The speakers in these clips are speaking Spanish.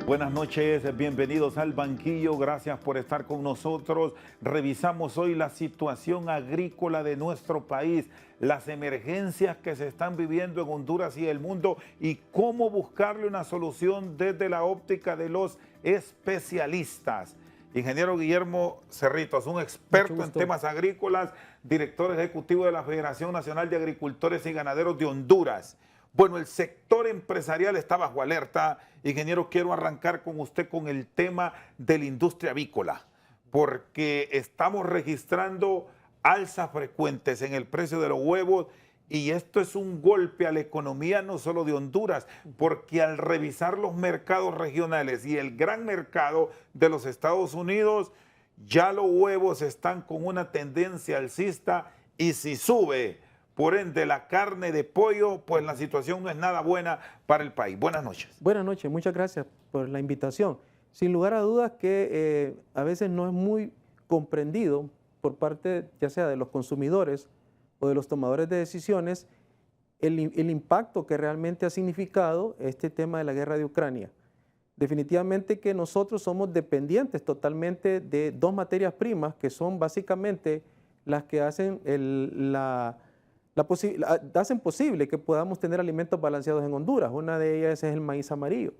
Buenas noches, bienvenidos al banquillo, gracias por estar con nosotros. Revisamos hoy la situación agrícola de nuestro país, las emergencias que se están viviendo en Honduras y el mundo y cómo buscarle una solución desde la óptica de los especialistas. Ingeniero Guillermo Cerritos, un experto en temas agrícolas, director ejecutivo de la Federación Nacional de Agricultores y Ganaderos de Honduras. Bueno, el sector empresarial está bajo alerta. Ingeniero, quiero arrancar con usted con el tema de la industria avícola, porque estamos registrando alzas frecuentes en el precio de los huevos y esto es un golpe a la economía no solo de Honduras, porque al revisar los mercados regionales y el gran mercado de los Estados Unidos, ya los huevos están con una tendencia alcista y si sube, por ende, la carne de pollo, pues la situación no es nada buena para el país. Buenas noches. Buenas noches, muchas gracias por la invitación. Sin lugar a dudas que a veces no es muy comprendido por parte ya sea de los consumidores o de los tomadores de decisiones el impacto que realmente ha significado este tema de la guerra de Ucrania. Definitivamente que nosotros somos dependientes totalmente de dos materias primas que son básicamente las que hacen hacen posible que podamos tener alimentos balanceados en Honduras. Una de ellas es el maíz amarillo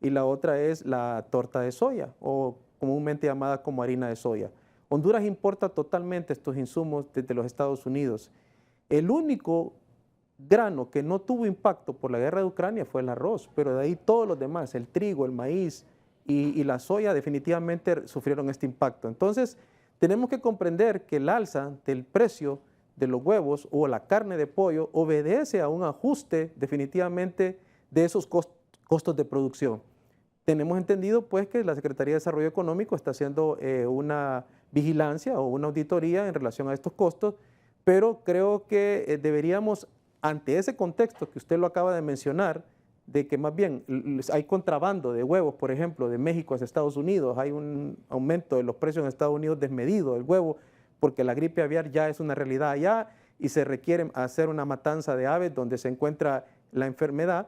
y la otra es la torta de soya o comúnmente llamada como harina de soya. Honduras importa totalmente estos insumos desde los Estados Unidos. El único grano que no tuvo impacto por la guerra de Ucrania fue el arroz, pero de ahí todos los demás, el trigo, el maíz y la soya definitivamente sufrieron este impacto. Entonces, tenemos que comprender que el alza del precio de los huevos o la carne de pollo obedece a un ajuste definitivamente de esos costos de producción. Tenemos entendido pues que la Secretaría de Desarrollo Económico está haciendo una vigilancia o una auditoría en relación a estos costos, pero creo que deberíamos, ante ese contexto que usted lo acaba de mencionar, de que más bien hay contrabando de huevos, por ejemplo, de México hacia Estados Unidos, hay un aumento de los precios en Estados Unidos desmedido del huevo, porque la gripe aviar ya es una realidad allá y se requiere hacer una matanza de aves donde se encuentra la enfermedad,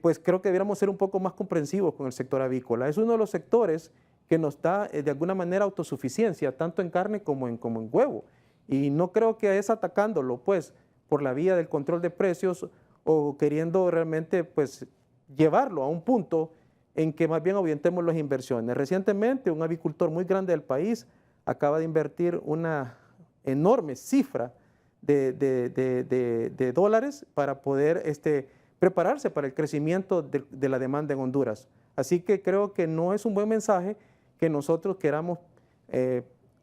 pues creo que deberíamos ser un poco más comprensivos con el sector avícola. Es uno de los sectores que nos da de alguna manera autosuficiencia, tanto en carne como en huevo. Y no creo que es atacándolo pues por la vía del control de precios o queriendo realmente pues llevarlo a un punto en que más bien ahuyentemos las inversiones. Recientemente un avicultor muy grande del país acaba de invertir una enorme cifra de dólares para poder prepararse para el crecimiento de la demanda en Honduras. Así que creo que no es un buen mensaje que nosotros queramos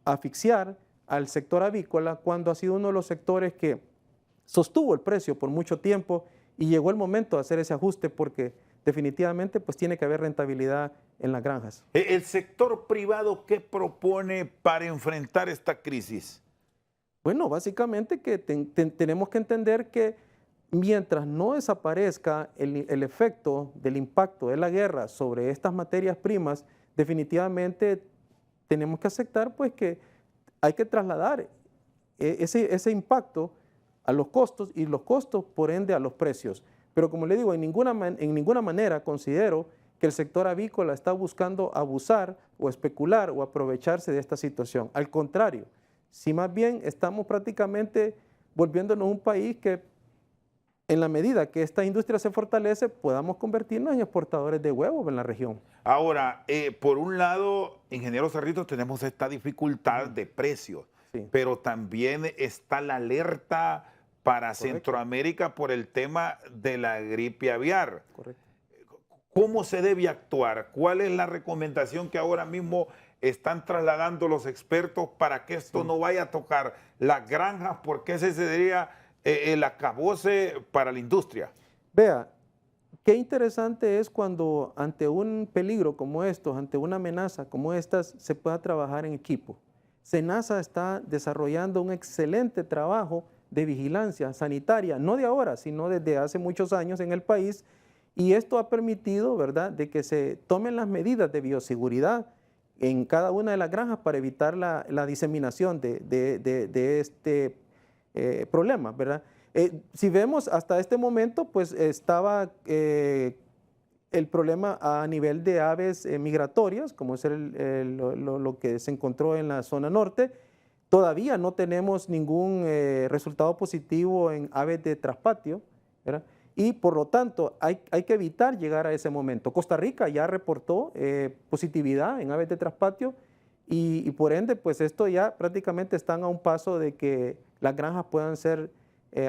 asfixiar al sector avícola cuando ha sido uno de los sectores que sostuvo el precio por mucho tiempo y llegó el momento de hacer ese ajuste porque definitivamente pues tiene que haber rentabilidad en las granjas. ¿El sector privado qué propone para enfrentar esta crisis? Bueno, básicamente que tenemos que entender que mientras no desaparezca el efecto del impacto de la guerra sobre estas materias primas, definitivamente tenemos que aceptar pues que hay que trasladar ese impacto a los costos y los costos por ende a los precios. Pero como le digo, en ninguna manera considero que el sector avícola está buscando abusar o especular o aprovecharse de esta situación. Al contrario, si más bien estamos prácticamente volviéndonos un país que en la medida que esta industria se fortalece, podamos convertirnos en exportadores de huevos en la región. Ahora, por un lado, ingeniero Cerritos, tenemos esta dificultad de precios, Sí. pero también está la alerta para Correcto. Centroamérica por el tema de la gripe aviar. Correcto. ¿Cómo se debe actuar? ¿Cuál es la recomendación que ahora mismo están trasladando los expertos para que esto no vaya a tocar las granjas? Porque ese sería el acabose para la industria. Vea, qué interesante es cuando ante un peligro como estos, ante una amenaza como estas, se pueda trabajar en equipo. SENASA está desarrollando un excelente trabajo de vigilancia sanitaria, no de ahora, sino desde hace muchos años en el país, y esto ha permitido, ¿verdad?, de que se tomen las medidas de bioseguridad en cada una de las granjas para evitar la diseminación de este problema, ¿verdad? Si vemos hasta este momento, pues estaba el problema a nivel de aves migratorias, como es lo que se encontró en la zona norte. Todavía no tenemos ningún resultado positivo en aves de traspatio, ¿verdad? Y por lo tanto hay que evitar llegar a ese momento. Costa Rica ya reportó positividad en aves de traspatio y por ende, pues esto ya prácticamente están a un paso de que las granjas puedan ser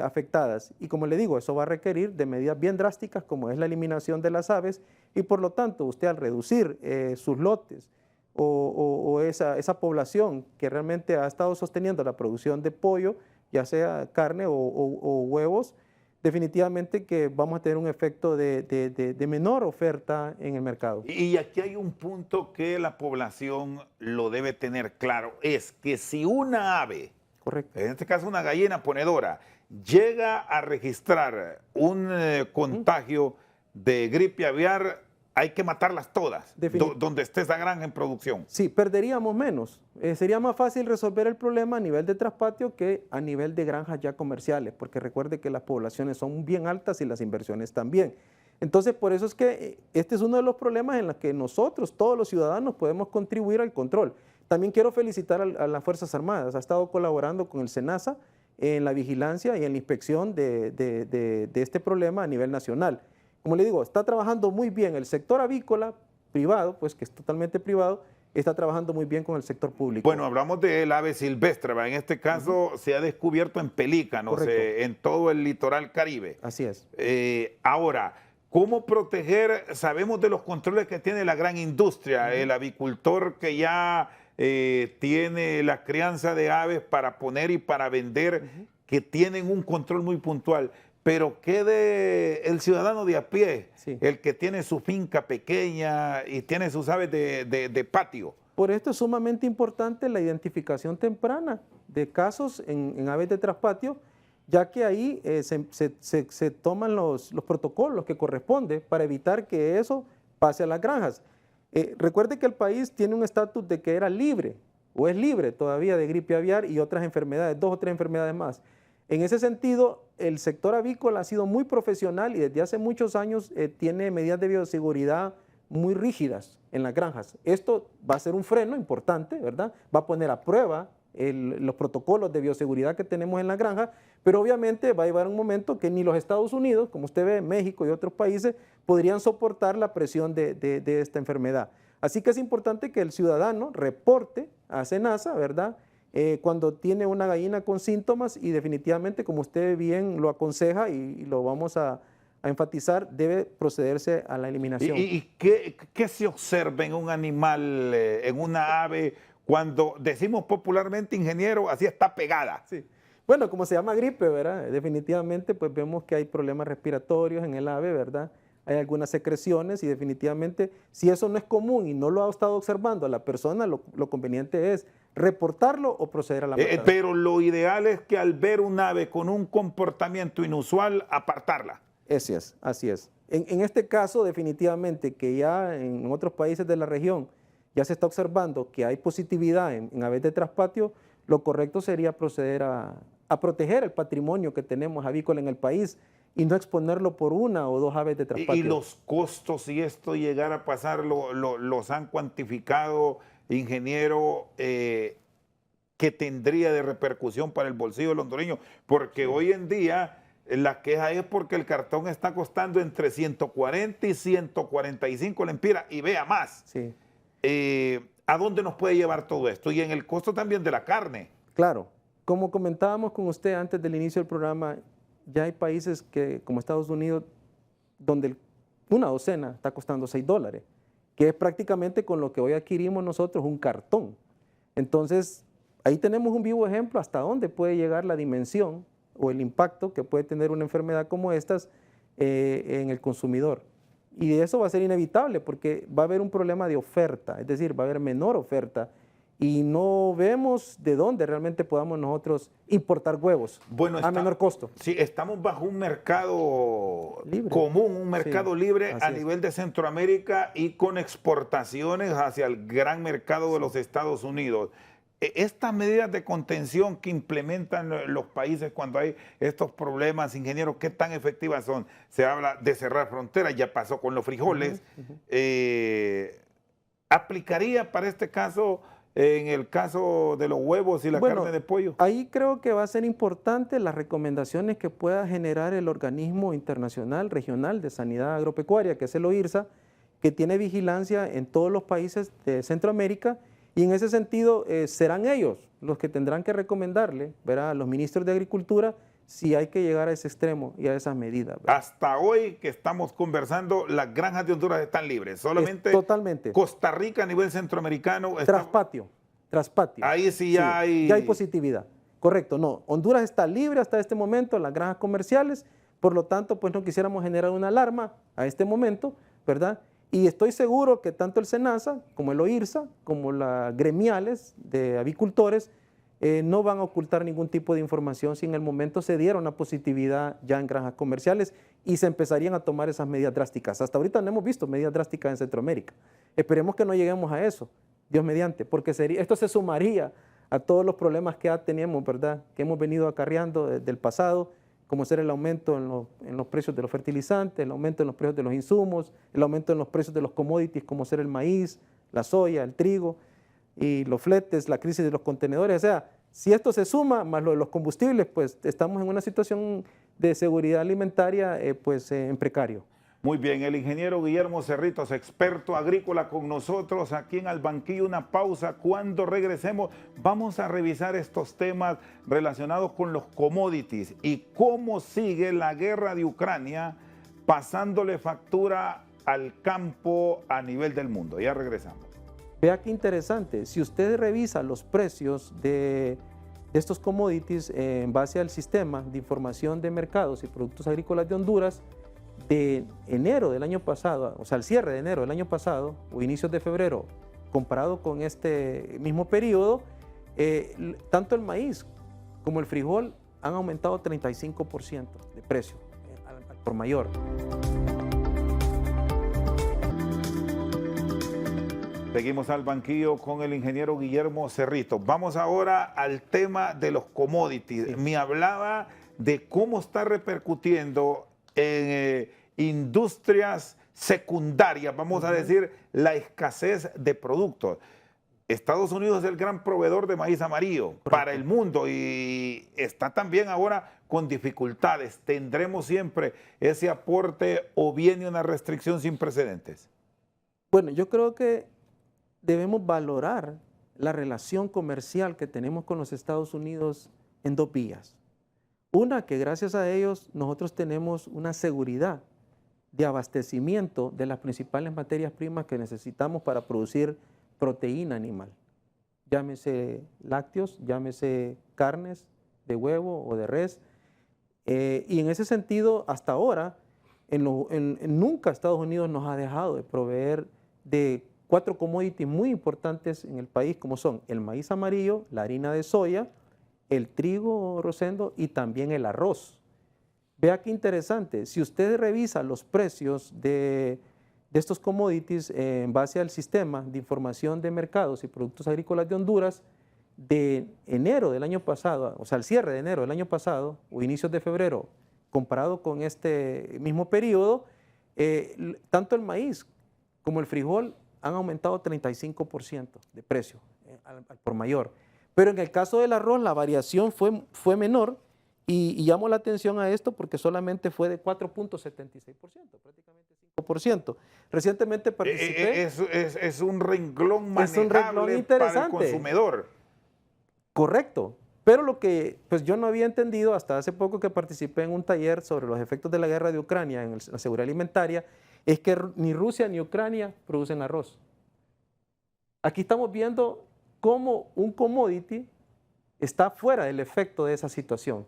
afectadas. Y como le digo, eso va a requerir de medidas bien drásticas como es la eliminación de las aves y por lo tanto usted al reducir sus lotes o esa población que realmente ha estado sosteniendo la producción de pollo, ya sea carne o huevos, definitivamente que vamos a tener un efecto de menor oferta en el mercado. Y aquí hay un punto que la población lo debe tener claro, es que si una ave, Correcto. en este caso una gallina ponedora, llega a registrar un contagio de gripe aviar, hay que matarlas todas, donde esté esa granja en producción. Sí, perderíamos menos. Sería más fácil resolver el problema a nivel de traspatio que a nivel de granjas ya comerciales, porque recuerde que las poblaciones son bien altas y las inversiones también. Entonces, por eso es que este es uno de los problemas en los que nosotros, todos los ciudadanos, podemos contribuir al control. También quiero felicitar a las Fuerzas Armadas. Ha estado colaborando con el SENASA en la vigilancia y en la inspección de este problema a nivel nacional. Como le digo, está trabajando muy bien el sector avícola privado, pues que es totalmente privado, está trabajando muy bien con el sector público. Bueno, hablamos del ave silvestre, ¿va? En este caso se ha descubierto en pelícanos, en todo el litoral Caribe. Así es. Ahora, ¿cómo proteger? Sabemos de los controles que tiene la gran industria, el avicultor que ya tiene la crianza de aves para poner y para vender, que tienen un control muy puntual. Pero ¿qué de el ciudadano de a pie, el que tiene su finca pequeña y tiene sus aves de patio? Por esto es sumamente importante la identificación temprana de casos en aves de traspatio, ya que ahí se toman los protocolos que corresponden para evitar que eso pase a las granjas. Recuerde que el país tiene un estatus de que era libre, o es libre todavía de gripe aviar y otras enfermedades, 2 o 3 enfermedades más. En ese sentido, el sector avícola ha sido muy profesional y desde hace muchos años tiene medidas de bioseguridad muy rígidas en las granjas. Esto va a ser un freno importante, ¿verdad? Va a poner a prueba los protocolos de bioseguridad que tenemos en la granja, pero obviamente va a llevar un momento que ni los Estados Unidos, como usted ve, México y otros países, podrían soportar la presión de esta enfermedad. Así que es importante que el ciudadano reporte a SENASA, ¿verdad?, cuando tiene una gallina con síntomas y definitivamente, como usted bien lo aconseja y lo vamos a enfatizar, debe procederse a la eliminación. ¿Y qué se observa en un animal, en una ave, cuando decimos popularmente, ingeniero, así está pegada? Sí. Bueno, como se llama gripe, ¿verdad? Definitivamente, pues vemos que hay problemas respiratorios en el ave, ¿verdad? Hay algunas secreciones y definitivamente, si eso no es común y no lo ha estado observando a la persona, lo conveniente es reportarlo o proceder a la matanza. Pero lo ideal es que al ver un ave con un comportamiento inusual, apartarla. Así es, así es. En este caso, definitivamente, que ya en otros países de la región ya se está observando que hay positividad en aves de traspatio, lo correcto sería proceder a proteger el patrimonio que tenemos avícola en el país y no exponerlo por 1 o 2 aves de traspatio. ¿Y los costos, si esto llegara a pasar, los han cuantificado, ingeniero, que tendría de repercusión para el bolsillo del hondureño? Porque hoy en día la queja es porque el cartón está costando entre 140 y 145 lempiras y vea más. Sí. ¿A dónde nos puede llevar todo esto? Y en el costo también de la carne. Claro. Como comentábamos con usted antes del inicio del programa, ya hay países como Estados Unidos donde una docena está costando $6, que es prácticamente con lo que hoy adquirimos nosotros un cartón. Entonces, ahí tenemos un vivo ejemplo hasta dónde puede llegar la dimensión o el impacto que puede tener una enfermedad como estas en el consumidor. Y eso va a ser inevitable porque va a haber un problema de oferta, es decir, va a haber menor oferta y no vemos de dónde realmente podamos nosotros importar huevos a menor costo. Sí, estamos bajo un mercado libre, común, un mercado libre a nivel de Centroamérica y con exportaciones hacia el gran mercado de los Estados Unidos. estas medidas de contención que implementan los países cuando hay estos problemas, ingenieros, ¿qué tan efectivas son? Se habla de cerrar fronteras, ya pasó con los frijoles. ¿Aplicaría para este caso, en el caso de los huevos y la carne de pollo? Ahí creo que va a ser importante las recomendaciones que pueda generar el Organismo Internacional Regional de Sanidad Agropecuaria, que es el OIRSA, que tiene vigilancia en todos los países de Centroamérica. Y en ese sentido serán ellos los que tendrán que recomendarle, ¿verdad?, a los ministros de Agricultura si hay que llegar a ese extremo y a esas medidas, ¿verdad? Hasta hoy que estamos conversando, las granjas de Honduras están libres. Solamente totalmente. Costa Rica a nivel centroamericano traspatio. Ahí sí ya hay... Ya hay positividad. Correcto, no. Honduras está libre hasta este momento en las granjas comerciales, por lo tanto, pues no quisiéramos generar una alarma a este momento, ¿verdad? Y estoy seguro que tanto el SENASA, como el OIRSA, como las gremiales de avicultores, no van a ocultar ningún tipo de información si en el momento se diera una positividad ya en granjas comerciales y se empezarían a tomar esas medidas drásticas. Hasta ahorita no hemos visto medidas drásticas en Centroamérica. Esperemos que no lleguemos a eso, Dios mediante, porque esto se sumaría a todos los problemas que ya teníamos, ¿verdad?, que hemos venido acarreando desde el pasado, como ser el aumento en los precios de los fertilizantes, el aumento en los precios de los insumos, el aumento en los precios de los commodities como ser el maíz, la soya, el trigo y los fletes, la crisis de los contenedores. O sea, si esto se suma más lo de los combustibles, pues estamos en una situación de seguridad alimentaria en precario. Muy bien, el ingeniero Guillermo Cerritos, experto agrícola con nosotros aquí en Al Banquillo. Una pausa. Cuando regresemos vamos a revisar estos temas relacionados con los commodities y cómo sigue la guerra de Ucrania pasándole factura al campo a nivel del mundo. Ya regresamos. Vea qué interesante, si usted revisa los precios de estos commodities en base al sistema de información de mercados y productos agrícolas de Honduras, de enero del año pasado, o sea, al cierre de enero del año pasado o inicios de febrero, comparado con este mismo periodo, tanto el maíz como el frijol han aumentado 35% de precio por mayor. Seguimos Al Banquillo con el ingeniero Guillermo Cerritos. Vamos ahora al tema de los commodities. Sí. Me hablaba de cómo está repercutiendo en industrias secundarias, vamos a decir, la escasez de productos. Estados Unidos es el gran proveedor de maíz amarillo para el mundo y está también ahora con dificultades. ¿Tendremos siempre ese aporte o viene una restricción sin precedentes? Bueno, yo creo que debemos valorar la relación comercial que tenemos con los Estados Unidos en dos vías. Una, que gracias a ellos nosotros tenemos una seguridad de abastecimiento de las principales materias primas que necesitamos para producir proteína animal. Llámese lácteos, llámese carnes de huevo o de res. Y en ese sentido, hasta ahora, nunca Estados Unidos nos ha dejado de proveer de 4 commodities muy importantes en el país, como son el maíz amarillo, la harina de soya, el trigo rosendo y también el arroz. Vea qué interesante, si usted revisa los precios de estos commodities en base al sistema de información de mercados y productos agrícolas de Honduras, de enero del año pasado, o sea, al cierre de enero del año pasado o inicios de febrero, comparado con este mismo periodo, tanto el maíz como el frijol han aumentado 35% de precio al por mayor. Pero en el caso del arroz la variación fue menor y llamo la atención a esto porque solamente fue de 4.76%, prácticamente 5%. Recientemente participé... Es un renglón manejable para el consumidor. Correcto. Pero lo que pues yo no había entendido hasta hace poco que participé en un taller sobre los efectos de la guerra de Ucrania en la seguridad alimentaria, es que ni Rusia ni Ucrania producen arroz. Aquí estamos viendo cómo un commodity está fuera del efecto de esa situación.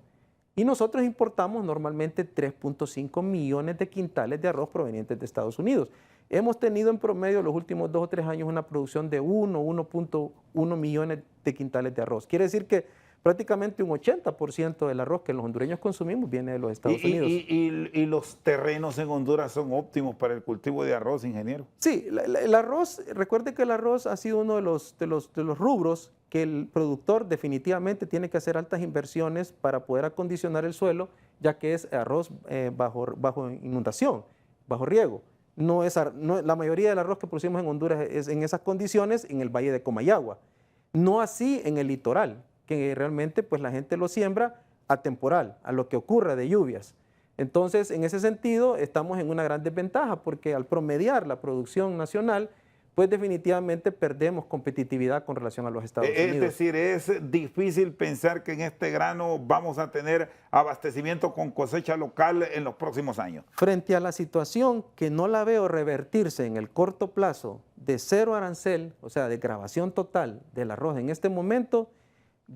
Y nosotros importamos normalmente 3.5 millones de quintales de arroz provenientes de Estados Unidos. Hemos tenido en promedio los últimos 2 o 3 años una producción de 1.1 millones de quintales de arroz. Quiere decir que Prácticamente un 80% del arroz que los hondureños consumimos viene de los Estados Unidos. ¿Y los terrenos en Honduras son óptimos para el cultivo de arroz, ingeniero? Sí, el arroz, recuerde que el arroz ha sido uno de los rubros que el productor definitivamente tiene que hacer altas inversiones para poder acondicionar el suelo, ya que es arroz bajo inundación, bajo riego. La mayoría del arroz que producimos en Honduras es en esas condiciones en el valle de Comayagua. No así en el litoral, que realmente pues la gente lo siembra atemporal, a lo que ocurra de lluvias. Entonces, en ese sentido, estamos en una gran desventaja porque al promediar la producción nacional, pues definitivamente perdemos competitividad con relación a los Estados Unidos. Es decir, es difícil pensar que en este grano vamos a tener abastecimiento con cosecha local en los próximos años. Frente a la situación que no la veo revertirse en el corto plazo de cero arancel, o sea, de grabación total del arroz en este momento,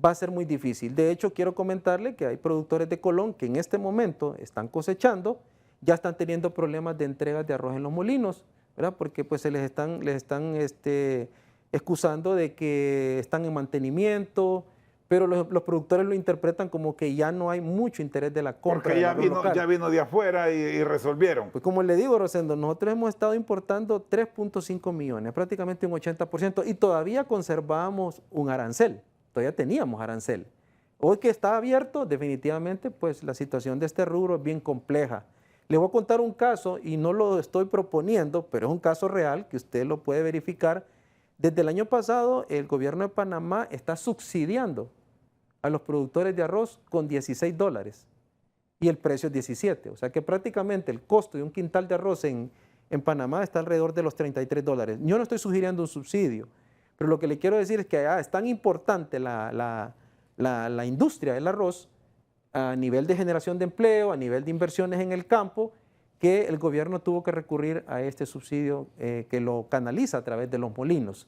va a ser muy difícil. De hecho, quiero comentarle que hay productores de Colón que en este momento están cosechando, ya están teniendo problemas de entregas de arroz en los molinos, ¿verdad? Porque pues se les están excusando de que están en mantenimiento, pero los productores lo interpretan como que ya no hay mucho interés de la compra. Porque ya vino de afuera y resolvieron. Pues como le digo, Rosendo, nosotros hemos estado importando 3.5 millones, prácticamente un 80%, y todavía conservábamos un arancel. Todavía teníamos arancel. Hoy que está abierto, definitivamente, pues la situación de este rubro es bien compleja. Le voy a contar un caso, y no lo estoy proponiendo, pero es un caso real que usted lo puede verificar. Desde el año pasado, el gobierno de Panamá está subsidiando a los productores de arroz con $16 y el precio es 17. O sea que prácticamente el costo de un quintal de arroz en Panamá está alrededor de los $33. Yo no estoy sugiriendo un subsidio, pero lo que le quiero decir es que es tan importante la industria del arroz a nivel de generación de empleo, a nivel de inversiones en el campo, que el gobierno tuvo que recurrir a este subsidio que lo canaliza a través de los molinos.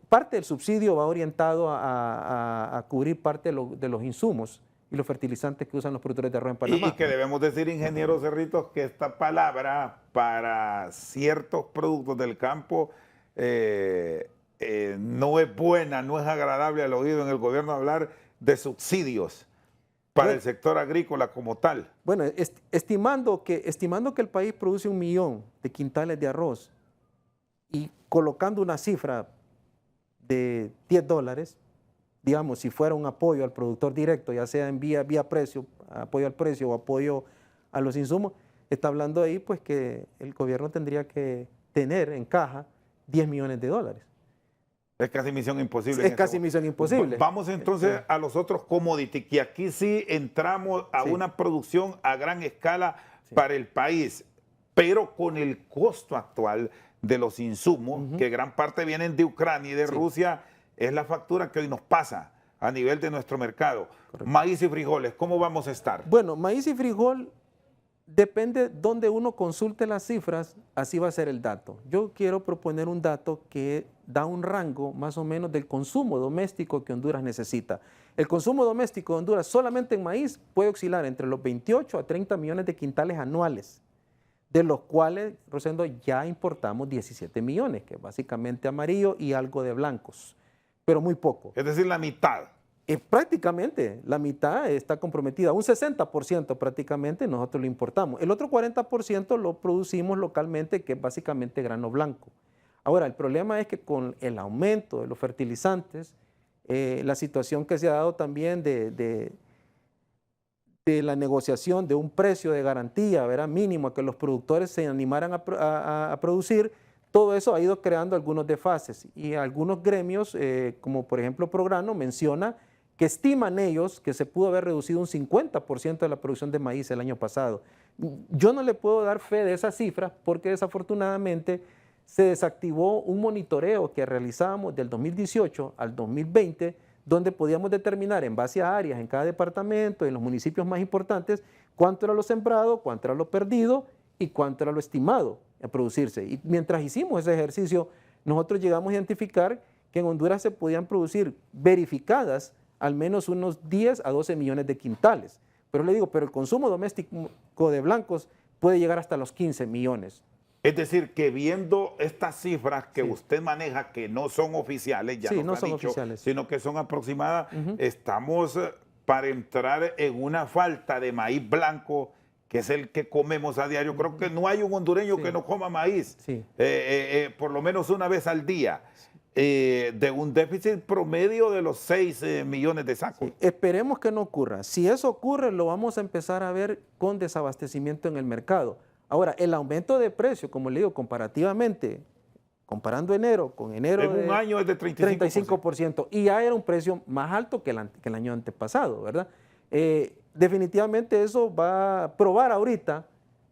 Parte del subsidio va orientado a cubrir parte de los insumos y los fertilizantes que usan los productores de arroz en Panamá. Y que debemos decir, ingeniero Cerritos, que esta palabra para ciertos productos del campo no es buena, no es agradable al oído en el gobierno hablar de subsidios para el sector agrícola como tal. Bueno, estimando que el país produce 1 millón de quintales de arroz y colocando una cifra de $10, digamos, si fuera un apoyo al productor directo, ya sea en vía precio, apoyo al precio o apoyo a los insumos, está hablando ahí pues que el gobierno tendría que tener en caja $10 millones. Es casi misión imposible. Es casi misión imposible. Vamos entonces a los otros commodities, que aquí sí entramos a una producción a gran escala para el país, pero con el costo actual de los insumos, que gran parte vienen de Ucrania y de Rusia, es la factura que hoy nos pasa a nivel de nuestro mercado. Correcto. Maíz y frijoles, ¿cómo vamos a estar? Bueno, maíz y frijol depende donde uno consulte las cifras, así va a ser el dato. Yo quiero proponer un dato que da un rango más o menos del consumo doméstico que Honduras necesita. El consumo doméstico de Honduras solamente en maíz puede oscilar entre los 28 a 30 millones de quintales anuales, de los cuales, Rosendo, ya importamos 17 millones, que es básicamente amarillo y algo de blancos, pero muy poco. Es decir, la mitad. Prácticamente la mitad está comprometida, un 60% prácticamente nosotros lo importamos. El otro 40% lo producimos localmente, que es básicamente grano blanco. Ahora, el problema es que con el aumento de los fertilizantes, la situación que se ha dado también de la negociación de un precio de garantía, ¿verdad?, mínimo, a que los productores se animaran a producir, todo eso ha ido creando algunos desfases. Y algunos gremios, como por ejemplo Prograno, menciona que estiman ellos que se pudo haber reducido un 50% de la producción de maíz el año pasado. Yo no le puedo dar fe de esas cifras porque desafortunadamente se desactivó un monitoreo que realizábamos del 2018 al 2020, donde podíamos determinar en base a áreas en cada departamento, en los municipios más importantes, cuánto era lo sembrado, cuánto era lo perdido y cuánto era lo estimado a producirse. Y mientras hicimos ese ejercicio, nosotros llegamos a identificar que en Honduras se podían producir verificadas al menos unos 10 a 12 millones de quintales. Pero le digo, pero el consumo doméstico de blancos puede llegar hasta los 15 millones. Es decir, que viendo estas cifras que Sí. usted maneja, que no son oficiales, ya Sí, nos no ha son dicho, oficiales. sino que son aproximadas, Ujú. estamos para entrar en una falta de maíz blanco, que es el que comemos a diario. Creo que no hay un hondureño Sí. que no coma maíz, Sí. por lo menos una vez al día, de un déficit promedio de los 6 millones de sacos. Sí, esperemos que no ocurra. Si eso ocurre, lo vamos a empezar a ver con desabastecimiento en el mercado. Ahora, el aumento de precio, como le digo, comparativamente, comparando enero con enero En un de año es de 35%. 35%, y ya era un precio más alto que el año antepasado, ¿verdad? Definitivamente eso va a probar ahorita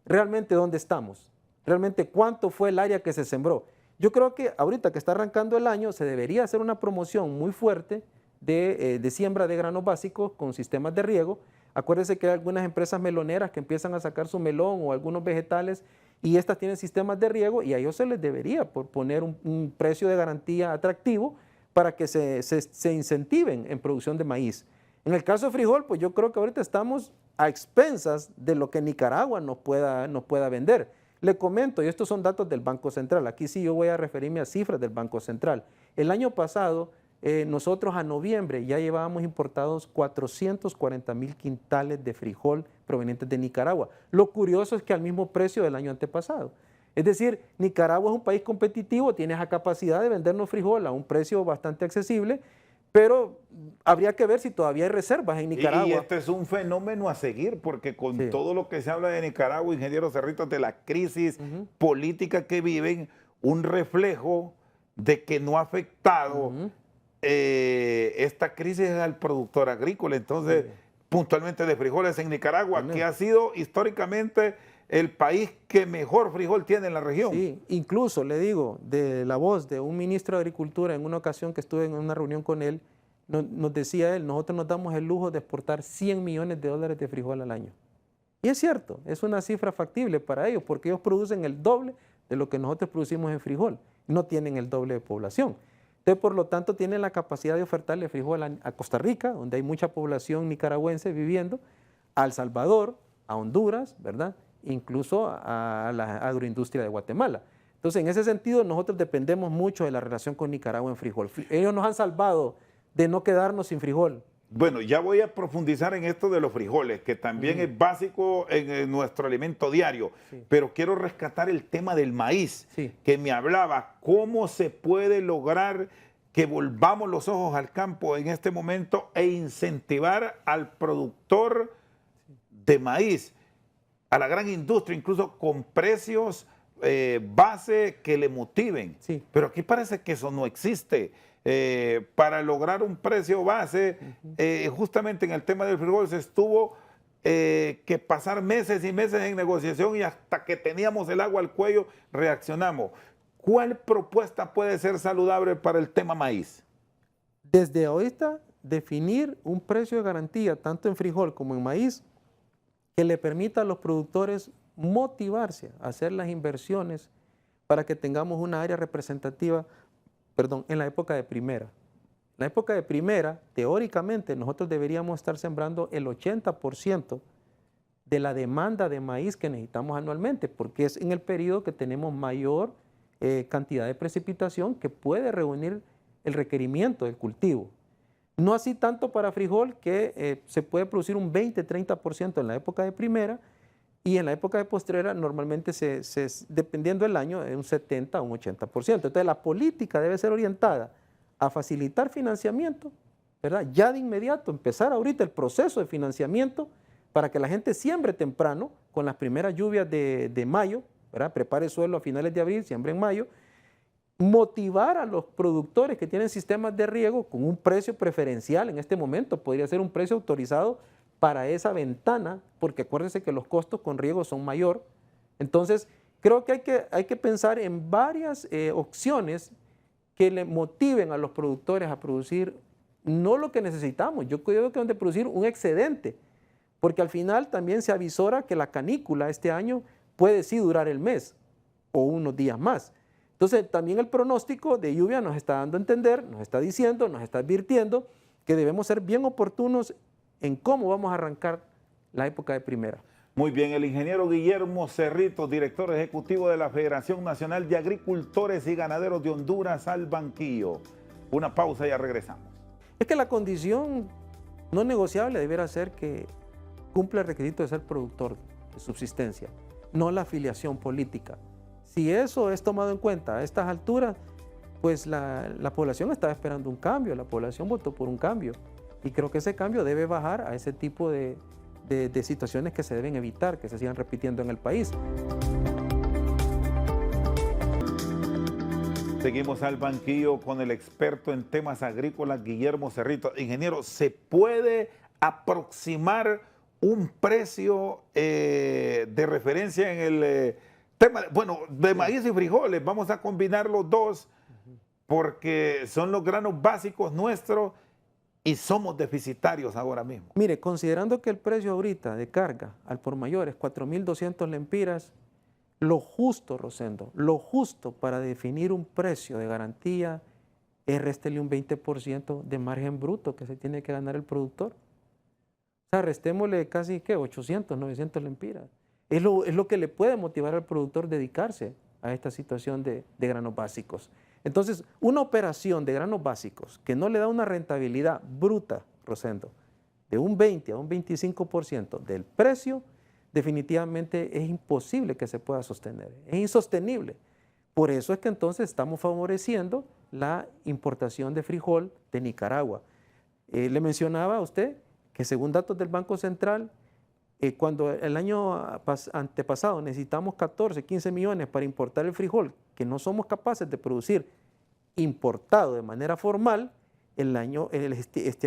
realmente dónde estamos, realmente cuánto fue el área que se sembró. Yo creo que ahorita que está arrancando el año se debería hacer una promoción muy fuerte de siembra de granos básicos con sistemas de riego. Acuérdense que hay algunas empresas meloneras que empiezan a sacar su melón o algunos vegetales y estas tienen sistemas de riego y a ellos se les debería poner un precio de garantía atractivo para que se incentiven en producción de maíz. En el caso de frijol, pues yo creo que ahorita estamos a expensas de lo que Nicaragua nos pueda vender. Le comento, y estos son datos del Banco Central, aquí sí yo voy a referirme a cifras del Banco Central. El año pasado, nosotros a noviembre ya llevábamos importados 440,000 quintales de frijol provenientes de Nicaragua. Lo curioso es que al mismo precio del año antepasado. Es decir, Nicaragua es un país competitivo, tiene esa capacidad de vendernos frijol a un precio bastante accesible, pero habría que ver si todavía hay reservas en Nicaragua. Y este es un fenómeno a seguir, porque con Sí. todo lo que se habla de Nicaragua, ingeniero Cerritos, de la crisis política que viven, un reflejo de que no ha afectado esta crisis al productor agrícola. Entonces, puntualmente de frijoles en Nicaragua, que ha sido históricamente el país que mejor frijol tiene en la región. Sí, incluso le digo, de la voz de un ministro de Agricultura, en una ocasión que estuve en una reunión con él, nos decía él, nosotros nos damos el lujo de exportar $100 millones de frijol al año. Y es cierto, es una cifra factible para ellos, porque ellos producen el doble de lo que nosotros producimos en frijol. No tienen el doble de población. Entonces, por lo tanto, tienen la capacidad de ofertarle frijol a Costa Rica, donde hay mucha población nicaragüense viviendo, a El Salvador, a Honduras, ¿verdad? Incluso a la agroindustria de Guatemala. Entonces, en ese sentido, nosotros dependemos mucho de la relación con Nicaragua en frijol. Ellos nos han salvado de no quedarnos sin frijol. Bueno, ya voy a profundizar en esto de los frijoles, que también es básico en nuestro alimento diario, pero quiero rescatar el tema del maíz, que me hablaba, cómo se puede lograr que volvamos los ojos al campo en este momento e incentivar al productor de maíz, a la gran industria, incluso con precios base que le motiven. Pero aquí parece que eso no existe. Para lograr un precio base, justamente en el tema del frijol se estuvo que pasar meses y meses en negociación y hasta que teníamos el agua al cuello reaccionamos. ¿Cuál propuesta puede ser saludable para el tema maíz? Desde ahorita, definir un precio de garantía, tanto en frijol como en maíz, que le permita a los productores motivarse a hacer las inversiones para que tengamos una área representativa, en la época de primera. En la época de primera, teóricamente, nosotros deberíamos estar sembrando el 80% de la demanda de maíz que necesitamos anualmente, porque es en el periodo que tenemos mayor cantidad de precipitación que puede reunir el requerimiento del cultivo. No así tanto para frijol, que se puede producir un 20-30% en la época de primera, y en la época de postrera normalmente dependiendo del año, es un 70 o un 80%. Entonces la política debe ser orientada a facilitar financiamiento, ¿verdad? Ya de inmediato, empezar ahorita el proceso de financiamiento para que la gente siembre temprano con las primeras lluvias de mayo, ¿verdad? Prepare suelo a finales de abril, siembre en mayo. Motivar a los productores que tienen sistemas de riego con un precio preferencial en este momento, podría ser un precio autorizado para esa ventana, porque acuérdense que los costos con riego son mayor. Entonces, creo que hay que pensar en varias opciones que le motiven a los productores a producir no lo que necesitamos. Yo creo que deben de producir un excedente, porque al final también se avisora que la canícula este año puede sí durar el mes o unos días más. Entonces, también el pronóstico de lluvia nos está dando a entender, nos está diciendo, nos está advirtiendo que debemos ser bien oportunos en cómo vamos a arrancar la época de primera. Muy bien, el ingeniero Guillermo Cerrito, director ejecutivo de la Federación Nacional de Agricultores y Ganaderos de Honduras, al banquillo. Una pausa y ya regresamos. Es que la condición no negociable debiera ser que cumpla el requisito de ser productor de subsistencia, no la afiliación política. Si eso es tomado en cuenta a estas alturas, pues la población estaba esperando un cambio, la población votó por un cambio. Y creo que ese cambio debe bajar a ese tipo de situaciones que se deben evitar, que se sigan repitiendo en el país. Seguimos al banquillo con el experto en temas agrícolas, Guillermo Cerrito. Ingeniero, ¿se puede aproximar un precio de referencia en el tema, bueno, de maíz y frijoles? Vamos a combinar los dos porque son los granos básicos nuestros y somos deficitarios ahora mismo. Mire, considerando que el precio ahorita de carga al por mayor es 4.200 lempiras, lo justo, Rosendo, lo justo para definir un precio de garantía es réstele un 20% de margen bruto que se tiene que ganar el productor. O sea, restémosle casi, ¿qué? 800, 900 lempiras. Es lo que le puede motivar al productor dedicarse a esta situación de granos básicos. Entonces, una operación de granos básicos que no le da una rentabilidad bruta, Rosendo, de un 20 a un 25% del precio, definitivamente es imposible que se pueda sostener, es insostenible. Por eso es que entonces estamos favoreciendo la importación de frijol de Nicaragua. Le mencionaba a usted que según datos del Banco Central, cuando el año antepasado necesitamos 14, 15 millones para importar el frijol, que no somos capaces de producir importado de manera formal, este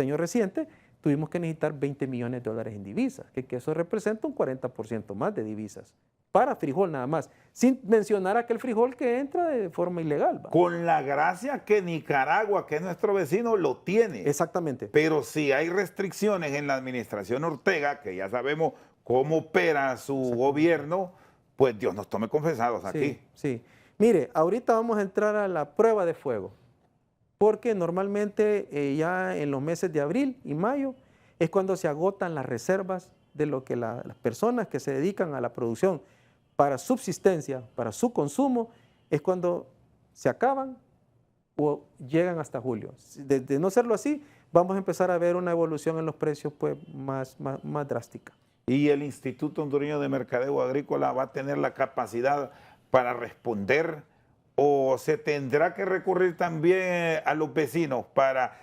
año reciente tuvimos que necesitar 20 millones de dólares en divisas, que eso representa un 40% más de divisas, para frijol nada más, sin mencionar aquel frijol que entra de forma ilegal. ¿Va? Con la gracia que Nicaragua, que es nuestro vecino, lo tiene. Exactamente. Pero si hay restricciones en la administración Ortega, que ya sabemos cómo opera su gobierno, pues Dios nos tome confesados aquí. Sí. Mire, ahorita vamos a entrar a la prueba de fuego, porque normalmente ya en los meses de abril y mayo es cuando se agotan las reservas de lo que las personas que se dedican a la producción para subsistencia, para su consumo, es cuando se acaban o llegan hasta julio. De no serlo así, vamos a empezar a ver una evolución en los precios pues, más drástica. ¿Y el Instituto Hondureño de Mercadeo Agrícola va a tener la capacidad para responder o se tendrá que recurrir también a los vecinos para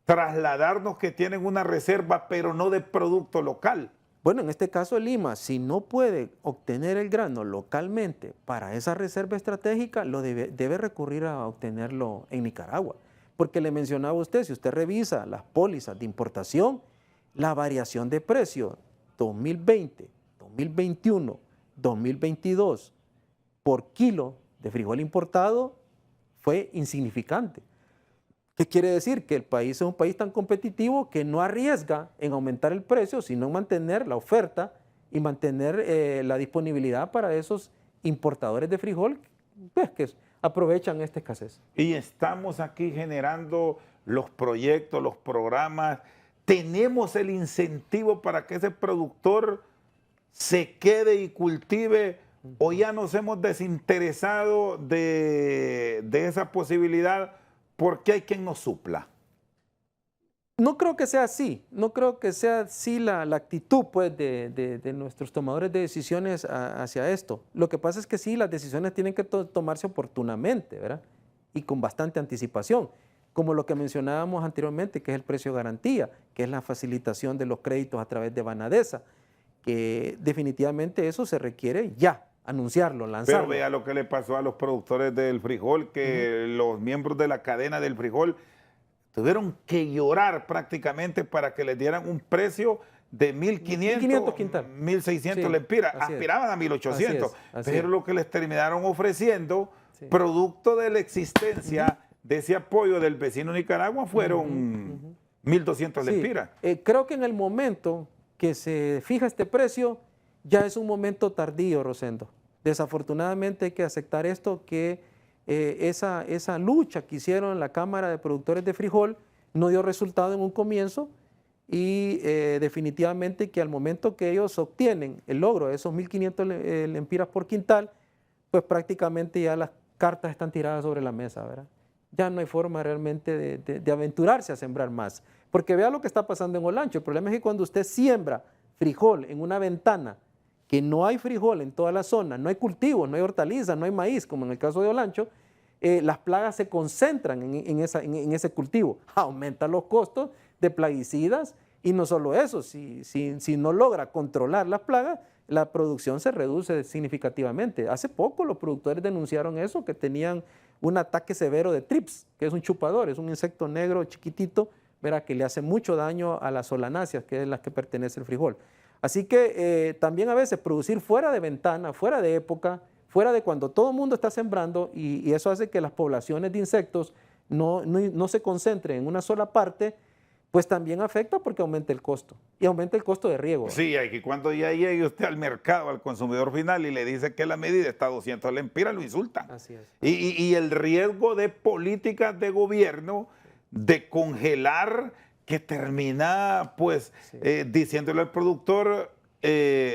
trasladarnos que tienen una reserva pero no de producto local? Bueno, en este caso Lima, si no puede obtener el grano localmente para esa reserva estratégica, debe recurrir a obtenerlo en Nicaragua. Porque le mencionaba a usted, si usted revisa las pólizas de importación, la variación de precio 2020, 2021, 2022 por kilo de frijol importado fue insignificante. ¿Qué quiere decir? Que el país es un país tan competitivo que no arriesga en aumentar el precio, sino en mantener la oferta y mantener la disponibilidad para esos importadores de frijol pues, que aprovechan esta escasez. Y estamos aquí generando los proyectos, los programas. Tenemos el incentivo para que ese productor se quede y cultive, o ya nos hemos desinteresado de esa posibilidad porque hay quien nos supla. No creo que sea así, no creo que sea así la actitud pues, de nuestros tomadores de decisiones hacia esto. Lo que pasa es que sí, las decisiones tienen que tomarse oportunamente, ¿verdad? Y con bastante anticipación, como lo que mencionábamos anteriormente, que es el precio de garantía, que es la facilitación de los créditos a través de Banadesa, que definitivamente eso se requiere ya, anunciarlo, lanzarlo. Pero vea lo que le pasó a los productores del frijol, que los miembros de la cadena del frijol tuvieron que llorar prácticamente para que les dieran un precio de 1.500, 1.600 lempiras. Aspiraban a 1.800, pero lo que les terminaron ofreciendo, producto de la existencia de ese apoyo del vecino Nicaragua, fueron 1.200 lempiras. Creo que en el momento que se fija este precio, ya es un momento tardío, Rosendo. Desafortunadamente hay que aceptar esto, que esa lucha que hicieron en la Cámara de Productores de Frijol no dio resultado en un comienzo y definitivamente que al momento que ellos obtienen el logro de esos 1.500 lempiras por quintal, pues prácticamente ya las cartas están tiradas sobre la mesa, ¿verdad? Ya no hay forma realmente de aventurarse a sembrar más. Porque vea lo que está pasando en Olancho. El problema es que cuando usted siembra frijol en una ventana, que no hay frijol en toda la zona, no hay cultivos, no hay hortalizas, no hay maíz, como en el caso de Olancho, las plagas se concentran en ese cultivo. Aumentan los costos de plaguicidas y no solo eso, si no logra controlar las plagas, la producción se reduce significativamente. Hace poco los productores denunciaron eso, que tenían un ataque severo de trips, que es un chupador, es un insecto negro chiquitito, verá, que le hace mucho daño a las solanáceas, que es las que pertenece el frijol. Así que también a veces producir fuera de ventana, fuera de época, fuera de cuando todo el mundo está sembrando, y eso hace que las poblaciones de insectos no se concentren en una sola parte, pues también afecta porque aumenta el costo. Y aumenta el costo de riego. Sí, y cuando ya llegue usted al mercado, al consumidor final, y le dice que la medida está a 200 lempiras, lo insulta. Así es. Y el riesgo de políticas de gobierno de congelar, que termina pues Sí. diciéndole al productor,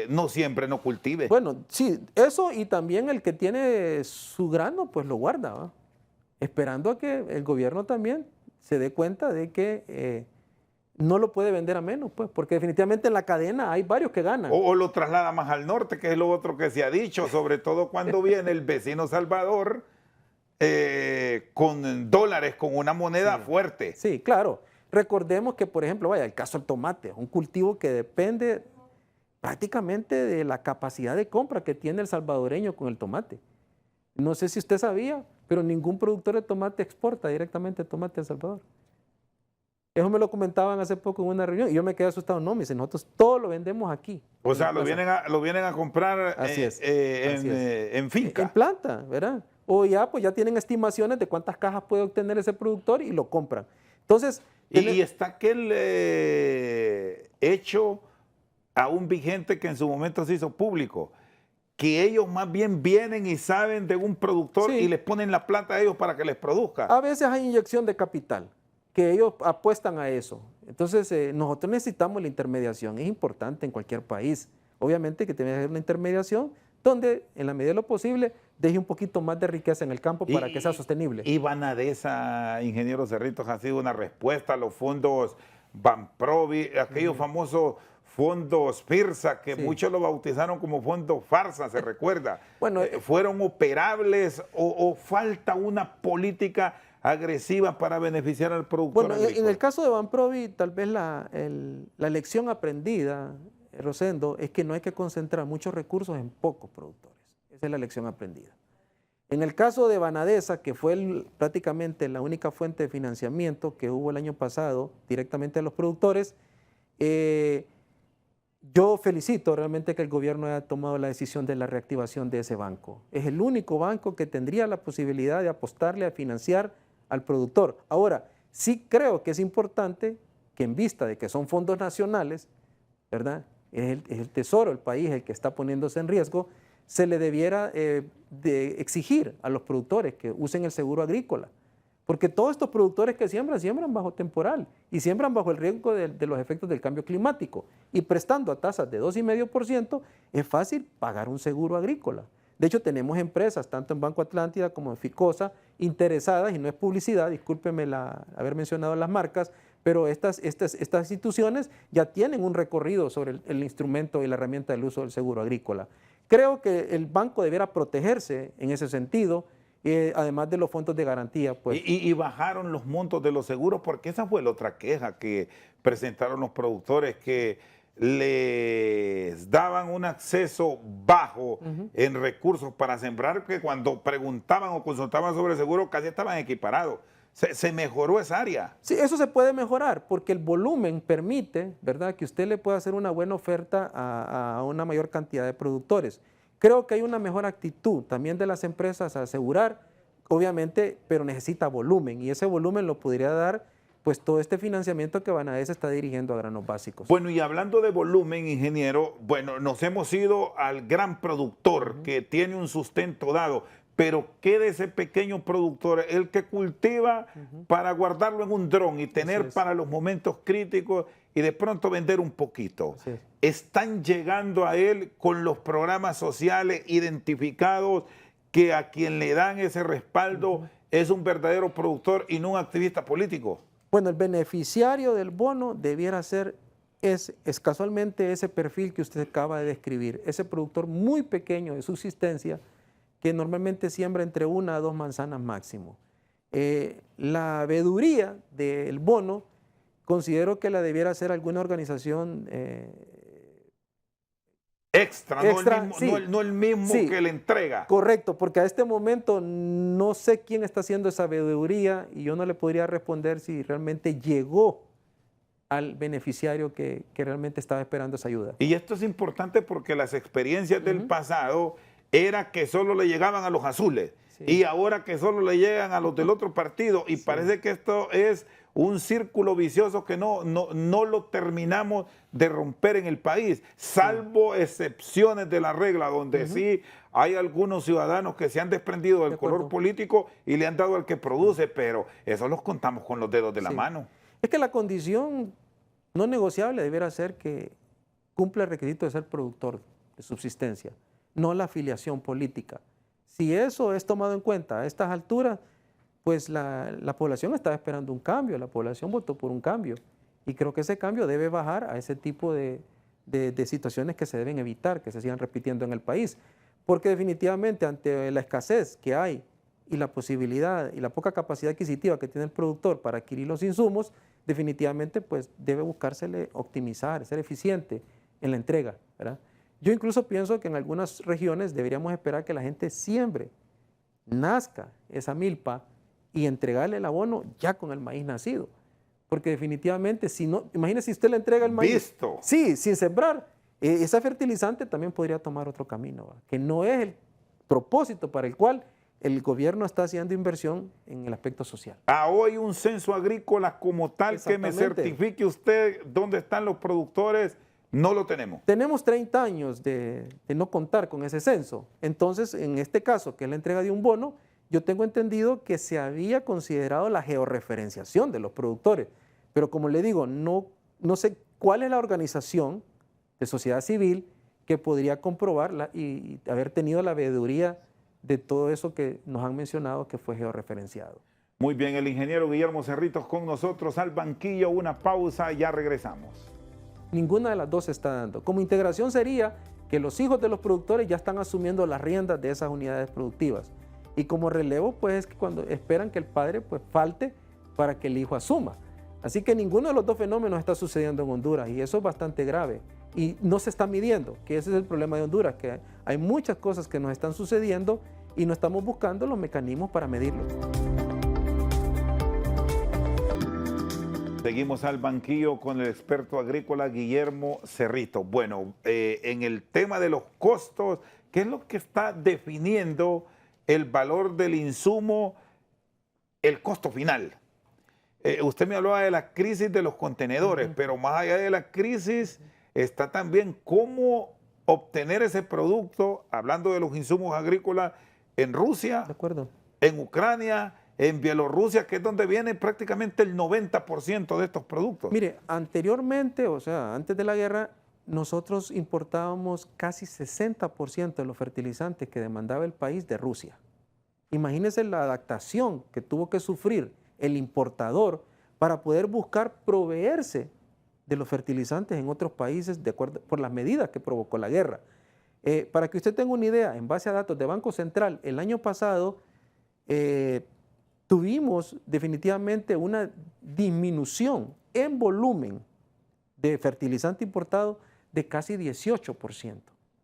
no siempre, no cultive. Bueno, sí, eso, y también el que tiene su grano, pues lo guarda, ¿va? Esperando a que el gobierno también se dé cuenta de que no lo puede vender a menos, pues, porque definitivamente en la cadena hay varios que ganan. O lo traslada más al norte, que es lo otro que se ha dicho, sobre todo cuando viene el vecino Salvador con dólares, con una moneda fuerte. Sí, claro. Recordemos que, por ejemplo, vaya, el caso del tomate, un cultivo que depende prácticamente de la capacidad de compra que tiene el salvadoreño con el tomate. No sé si usted sabía, pero ningún productor de tomate exporta directamente tomate a El Salvador. Eso me lo comentaban hace poco en una reunión y yo me quedé asustado. No, me dicen, nosotros todo lo vendemos aquí. O sea, lo vienen a comprar Así es, en finca. En planta, ¿verdad? O ya, pues ya tienen estimaciones de cuántas cajas puede obtener ese productor y lo compran. Entonces, Y está aquel hecho aún vigente que en su momento se hizo público, que ellos más bien vienen y saben de un productor y les ponen la planta a ellos para que les produzca. A veces hay inyección de capital, que ellos apuestan a eso. Entonces, nosotros necesitamos la intermediación, es importante en cualquier país. Obviamente que tiene que haber una intermediación donde, en la medida de lo posible, deje un poquito más de riqueza en el campo para que sea sostenible. Y Banadesa, ingeniero Cerritos, ha sido una respuesta a los fondos Banprovi, aquellos famosos fondos FIRSA, que muchos lo bautizaron como fondos farsa, se recuerda. Bueno, ¿fueron operables o falta una política agresiva para beneficiar al productor agrícola? En el caso de Banprovi, tal vez la lección aprendida, Rosendo, es que no hay que concentrar muchos recursos en pocos productores. Esa es la lección aprendida. En el caso de Banadesa, que fue prácticamente la única fuente de financiamiento que hubo el año pasado directamente a los productores, yo felicito realmente que el gobierno haya tomado la decisión de la reactivación de ese banco. Es el único banco que tendría la posibilidad de apostarle a financiar al productor. Ahora, sí creo que es importante que, en vista de que son fondos nacionales, ¿verdad? Es el Tesoro, el país, el que está poniéndose en riesgo, se le debiera de exigir a los productores que usen el seguro agrícola. Porque todos estos productores que siembran bajo temporal y siembran bajo el riesgo de los efectos del cambio climático. Y prestando a tasas de 2,5%, es fácil pagar un seguro agrícola. De hecho, tenemos empresas, tanto en Banco Atlántida como en Ficosa, interesadas, y no es publicidad, discúlpeme haber mencionado las marcas, pero estas instituciones ya tienen un recorrido sobre el instrumento y la herramienta del uso del seguro agrícola. Creo que el banco debiera protegerse en ese sentido, además de los fondos de garantía. Pues. Y bajaron los montos de los seguros, porque esa fue la otra queja que presentaron los productores, que les daban un acceso bajo en recursos para sembrar, que cuando preguntaban o consultaban sobre el seguro casi estaban equiparados. Se mejoró esa área. Sí, eso se puede mejorar porque el volumen permite, ¿verdad?, que usted le pueda hacer una buena oferta a una mayor cantidad de productores. Creo que hay una mejor actitud también de las empresas a asegurar, obviamente, pero necesita volumen, y ese volumen lo podría dar pues todo este financiamiento que Banadesa está dirigiendo a granos básicos. Bueno, y hablando de volumen, ingeniero, bueno, nos hemos ido al gran productor que tiene un sustento dado, pero quede ese pequeño productor, el que cultiva para guardarlo en un dron y tener para los momentos críticos y de pronto vender un poquito. Están llegando a él con los programas sociales identificados que a quien le dan ese respaldo es un verdadero productor y no un activista político. Bueno, el beneficiario del bono debiera ser es casualmente ese perfil que usted acaba de describir, ese productor muy pequeño de subsistencia que normalmente siembra entre 1 a 2 manzanas máximo. La veeduría del bono considero que la debiera hacer alguna organización extra, no el mismo que le entrega. Correcto, porque a este momento no sé quién está haciendo esa veeduría y yo no le podría responder si realmente llegó al beneficiario que realmente estaba esperando esa ayuda. Y esto es importante porque las experiencias del pasado era que solo le llegaban a los azules y ahora que solo le llegan a los del otro partido y parece que esto es un círculo vicioso que no lo terminamos de romper en el país, salvo excepciones de la regla donde sí hay algunos ciudadanos que se han desprendido del color político y le han dado al que produce, pero eso los contamos con los dedos de la mano. Es que la condición no negociable debiera ser que cumpla el requisito de ser productor de subsistencia, no la afiliación política. Si eso es tomado en cuenta a estas alturas, pues la población estaba esperando un cambio, la población votó por un cambio y creo que ese cambio debe bajar a ese tipo de situaciones que se deben evitar, que se sigan repitiendo en el país, porque definitivamente ante la escasez que hay y la posibilidad y la poca capacidad adquisitiva que tiene el productor para adquirir los insumos, definitivamente pues debe buscársele optimizar, ser eficiente en la entrega, ¿verdad? Yo incluso pienso que en algunas regiones deberíamos esperar que la gente siembre, nazca esa milpa y entregarle el abono ya con el maíz nacido. Porque definitivamente, si no, imagínese si usted le entrega el maíz, sí, sin sembrar, esa fertilizante también podría tomar otro camino, ¿va? Que no es el propósito para el cual el gobierno está haciendo inversión en el aspecto social. A hoy un censo agrícola como tal que me certifique usted dónde están los productores, no lo tenemos. Tenemos 30 años de no contar con ese censo. Entonces, en este caso, que es la entrega de un bono, yo tengo entendido que se había considerado la georreferenciación de los productores. Pero como le digo, no sé cuál es la organización de sociedad civil que podría comprobarla y haber tenido la veeduría de todo eso que nos han mencionado que fue georreferenciado. Muy bien, el ingeniero Guillermo Cerritos con nosotros al banquillo, una pausa, ya regresamos. Ninguna de las dos se está dando. Como integración sería que los hijos de los productores ya están asumiendo las riendas de esas unidades productivas. Y como relevo, pues es que cuando esperan que el padre pues falte para que el hijo asuma. Así que ninguno de los dos fenómenos está sucediendo en Honduras y eso es bastante grave. Y no se está midiendo, que ese es el problema de Honduras, que hay muchas cosas que nos están sucediendo y no estamos buscando los mecanismos para medirlo. Seguimos al banquillo con el experto agrícola Guillermo Cerrito. Bueno, en el tema de los costos, ¿qué es lo que está definiendo el valor del insumo, el costo final? Usted me hablaba de la crisis de los contenedores, pero más allá de la crisis está también cómo obtener ese producto, hablando de los insumos agrícolas, en Rusia, en Ucrania, en Bielorrusia, que es donde viene prácticamente el 90% de estos productos. Mire, anteriormente, o sea, antes de la guerra, nosotros importábamos casi 60% de los fertilizantes que demandaba el país de Rusia. Imagínense la adaptación que tuvo que sufrir el importador para poder buscar proveerse de los fertilizantes en otros países de acuerdo, por las medidas que provocó la guerra. Para que usted tenga una idea, en base a datos de Banco Central, el año pasado tuvimos definitivamente una disminución en volumen de fertilizante importado de casi 18%. O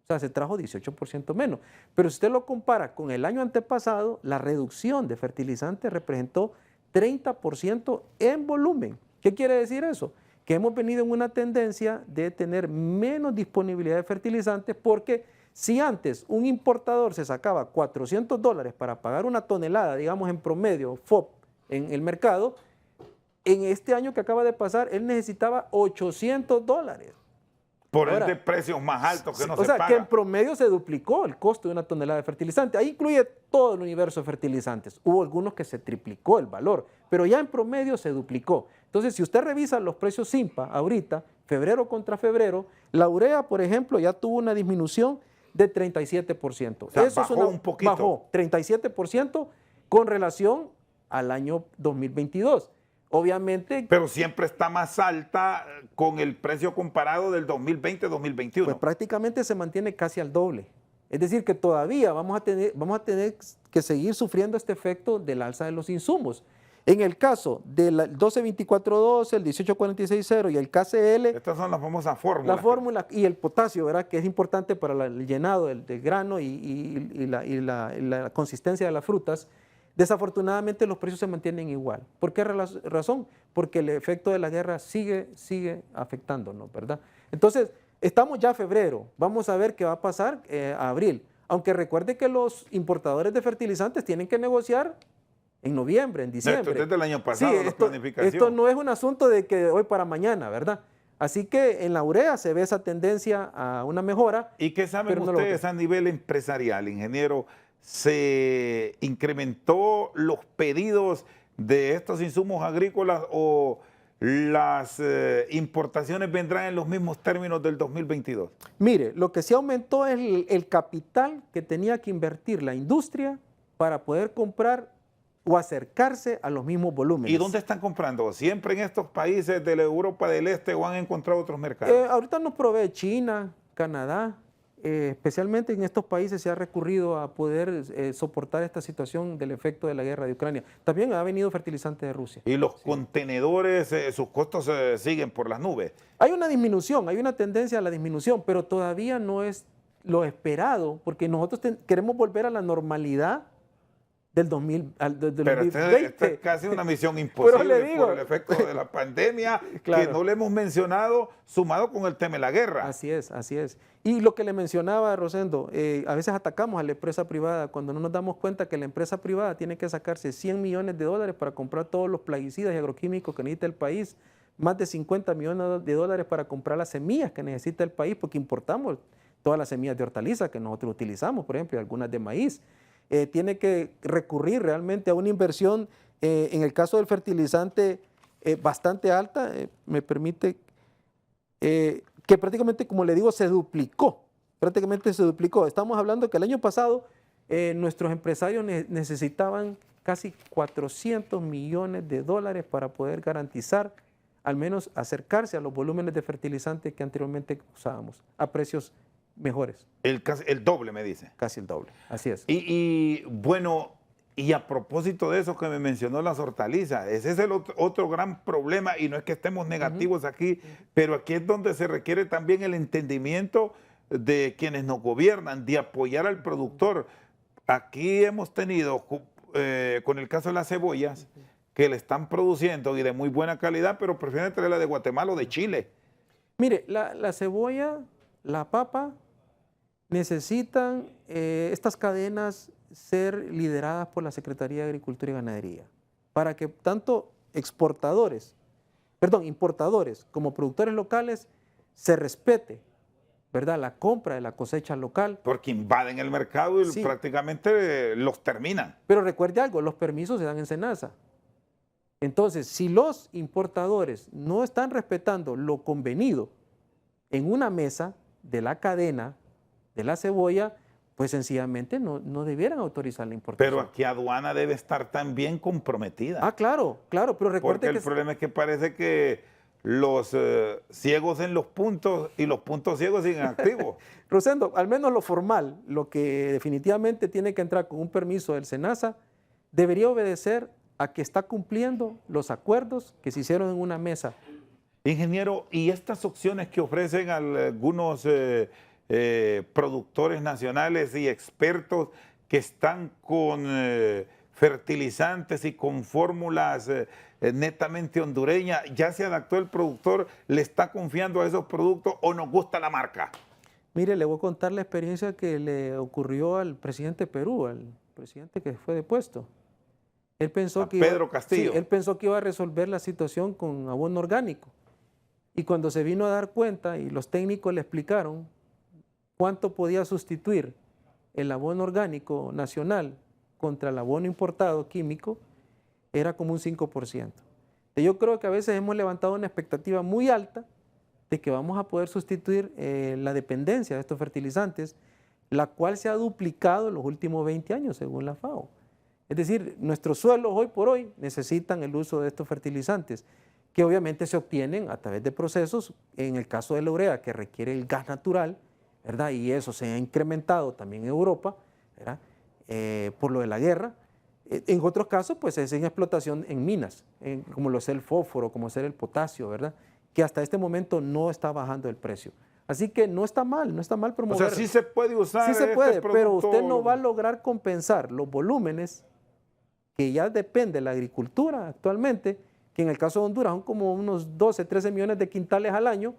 sea, se trajo 18% menos. Pero si usted lo compara con el año antepasado, la reducción de fertilizantes representó 30% en volumen. ¿Qué quiere decir eso? Que hemos venido en una tendencia de tener menos disponibilidad de fertilizantes porque si antes un importador se sacaba $400 para pagar una tonelada, digamos en promedio, FOB, en el mercado, en este año que acaba de pasar, él necesitaba $800. Por Ahora, ende, precios más altos que no o se sea, pagan. que en promedio se duplicó el costo de una tonelada de fertilizante. Ahí incluye todo el universo de fertilizantes. Hubo algunos que se triplicó el valor, pero ya en promedio se duplicó. Entonces, si usted revisa los precios SIMPA ahorita, febrero contra febrero, la urea, por ejemplo, ya tuvo una disminución de 37%. O sea, Eso bajó un poquito. Bajó 37% con relación al año 2022. Obviamente, Pero siempre está más alta con el precio comparado del 2020-2021. pues prácticamente se mantiene casi al doble. Es decir, que todavía vamos a tener que seguir sufriendo este efecto del alza de los insumos. En el caso del 122412, el 18460 y el KCL, Estas son las famosas fórmulas. la fórmula y el potasio, ¿verdad?, que es importante para el llenado del grano y la consistencia de las frutas, desafortunadamente los precios se mantienen igual. ¿Por qué razón? Porque el efecto de la guerra sigue afectándonos, ¿verdad? Entonces, estamos ya a febrero, vamos a ver qué va a pasar a abril. Aunque recuerde que los importadores de fertilizantes tienen que negociar en noviembre, en diciembre. Esto es del año pasado, Sí, la planificación. esto no es un asunto de que de hoy para mañana, ¿verdad? Así que en la urea se ve esa tendencia a una mejora. ¿Y qué saben pero no lo ustedes a nivel empresarial, ingeniero? ¿Se incrementó los pedidos de estos insumos agrícolas o las importaciones vendrán en los mismos términos del 2022? Mire, lo que sí aumentó es el capital que tenía que invertir la industria para poder comprar o acercarse a los mismos volúmenes. ¿Y dónde están comprando? ¿Siempre en estos países de la Europa del Este o han encontrado otros mercados? Ahorita nos provee China, Canadá, especialmente en estos países se ha recurrido a poder soportar esta situación del efecto de la guerra de Ucrania. También ha venido fertilizante de Rusia. Y los contenedores, sus costos siguen por las nubes. Hay una disminución, hay una tendencia a la disminución, pero todavía no es lo esperado, porque nosotros queremos volver a la normalidad del 2020. Esta es casi una misión imposible le digo, por el efecto de la pandemia, claro, que no le hemos mencionado, sumado con el tema de la guerra. Así es, así es. Y lo que le mencionaba Rosendo, a veces atacamos a la empresa privada cuando no nos damos cuenta que la empresa privada tiene que sacarse 100 millones de dólares para comprar todos los plaguicidas y agroquímicos que necesita el país, más de 50 millones de dólares para comprar las semillas que necesita el país, porque importamos todas las semillas de hortalizas que nosotros utilizamos, por ejemplo, y algunas de maíz. Tiene que recurrir realmente a una inversión, en el caso del fertilizante, bastante alta, me permite, que prácticamente, como le digo, se duplicó, prácticamente se duplicó. Estamos hablando que el año pasado nuestros empresarios necesitaban casi 400 millones de dólares para poder garantizar, al menos acercarse a los volúmenes de fertilizante que anteriormente usábamos, a precios mejores. El doble, me dice. Casi el doble, así es. Y bueno, y a propósito de eso que me mencionó las hortalizas, ese es el otro gran problema, y no es que estemos negativos aquí, pero aquí es donde se requiere también el entendimiento de quienes nos gobiernan, de apoyar al productor. Aquí hemos tenido, con el caso de las cebollas, que le están produciendo y de muy buena calidad, pero prefieren traerla de Guatemala o de Chile. Mire, la cebolla, la papa, necesitan estas cadenas ser lideradas por la Secretaría de Agricultura y Ganadería para que tanto importadores como productores locales se respete, ¿verdad?, la compra de la cosecha local. Porque invaden el mercado y Sí, prácticamente los terminan. pero recuerde algo, los permisos se dan en SENASA. Entonces, si los importadores no están respetando lo convenido en una mesa de la cadena de la cebolla, pues sencillamente no debieran autorizar la importación. Pero aquí aduana debe estar también comprometida. Ah, claro, claro, pero recuerde Porque el que problema es que parece que los ciegos en los puntos y los puntos ciegos siguen activos. Rosendo, al menos lo formal, lo que definitivamente tiene que entrar con un permiso del SENASA, debería obedecer a que está cumpliendo los acuerdos que se hicieron en una mesa. Ingeniero, ¿y estas opciones que ofrecen algunos productores nacionales y expertos que están con fertilizantes y con fórmulas netamente hondureñas, ya se adaptó el productor, le está confiando a esos productos o nos gusta la marca? Mire, le voy a contar la experiencia que le ocurrió al presidente de Perú, al presidente que fue depuesto. Él pensó Pedro Castillo. Sí, él pensó que iba a resolver la situación con abono orgánico. Y cuando se vino a dar cuenta y los técnicos le explicaron cuánto podía sustituir el abono orgánico nacional contra el abono importado químico, era como un 5%. Yo creo que a veces hemos levantado una expectativa muy alta de que vamos a poder sustituir la dependencia de estos fertilizantes, la cual se ha duplicado en los últimos 20 años según la FAO. Es decir, nuestros suelos hoy por hoy necesitan el uso de estos fertilizantes, que obviamente se obtienen a través de procesos, en el caso de la urea, que requiere el gas natural, ¿verdad? Y eso se ha incrementado también en Europa, ¿verdad? Por lo de la guerra. En otros casos, pues es en explotación en minas, como lo es el fósforo, como es el potasio, ¿verdad? Que hasta este momento no está bajando el precio. Así que no está mal promover. O sea, sí se puede usar. Sí se puede, producto, pero usted no va a lograr compensar los volúmenes que ya depende de la agricultura actualmente, que en el caso de Honduras son como unos 12, 13 millones de quintales al año.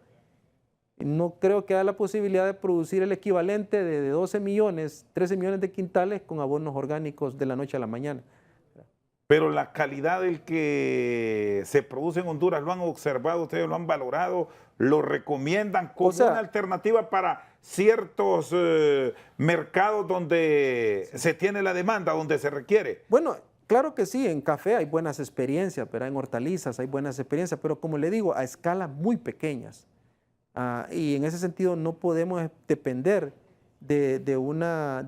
No creo que haya la posibilidad de producir el equivalente de 12 millones, 13 millones de quintales con abonos orgánicos de la noche a la mañana. Pero la calidad del que se produce en Honduras, ¿lo han observado ustedes, lo han valorado, lo recomiendan como una alternativa para ciertos mercados donde se tiene la demanda, donde se requiere? Bueno, claro que sí, en café hay buenas experiencias, pero en hortalizas hay buenas experiencias, pero como le digo, a escalas muy pequeñas. Y en ese sentido no podemos depender de una